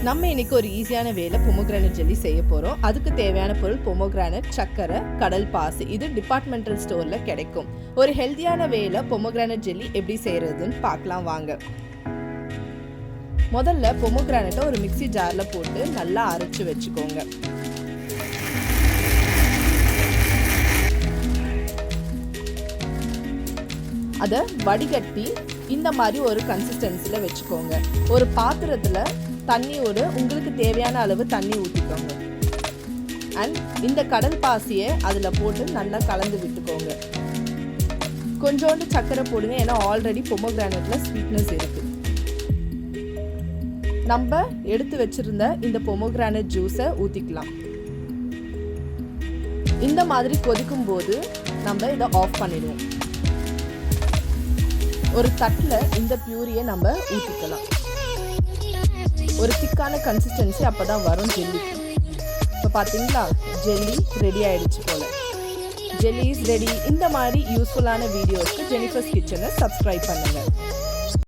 நம்ம இன்னைக்கு ஒரு ஈஸியான வேலை பொமோகிரானட் ஜெல்லி செய்ய போகிறோம். அதுக்கு தேவையான பொருள் பொமோகிரானட், சக்கரை, கடல் பாசி. இது டிபார்ட்மெண்டல் ஸ்டோரில் கிடைக்கும். ஒரு ஹெல்த்தியான வேலை பொமோகிரானட் ஜெல்லி எப்படி செய்கிறதுன்னு பார்க்கலாம் வாங்க. முதல்ல பொமோகிரானட்டை ஒரு மிக்ஸி ஜாரில் போட்டு நல்லா அரைச்சி வச்சுக்கோங்க. அதை வடிகட்டி இந்த மாதிரி ஒரு கன்சிஸ்டன்சியில் வச்சுக்கோங்க. ஒரு பாத்திரத்தில் தண்ணி உங்களுக்கு தேவையான அளவு தண்ணி ஊற்றிக்கோங்க. அண்ட் இந்த கடல் பாசியை அதில் போட்டு நல்லா கலந்து விட்டுக்கோங்க. கொஞ்சோண்டு சர்க்கரை போடுங்க, ஏன்னா ஆல்ரெடி பொமோகிரானட்ல ஸ்வீட்னஸ் இருக்கு. நம்ம எடுத்து வச்சிருந்த இந்த பொமோகிரானட் ஜூஸை ஊற்றிக்கலாம். இந்த மாதிரி கொதிக்கும் போது நம்ம இதை ஆஃப் பண்ணிடுவோம். ஒரு தட்டில் இந்த பியூரியை நம்ம ஊற்றிக்கலாம். ஒரு திக்கான கன்சிஸ்டன்சி அப்போ தான் வரும் ஜெல்லிக்கு. இப்போ பார்த்தீங்களா, ஜெல்லி ரெடி ஆகிடுச்சு போல். Jelly is ready. இந்த மாதிரி யூஸ்ஃபுல்லான வீடியோஸ்க்கு ஜெனிஃபர்ஸ் கிச்சனை சப்ஸ்கிரைப் பண்ணுங்கள்.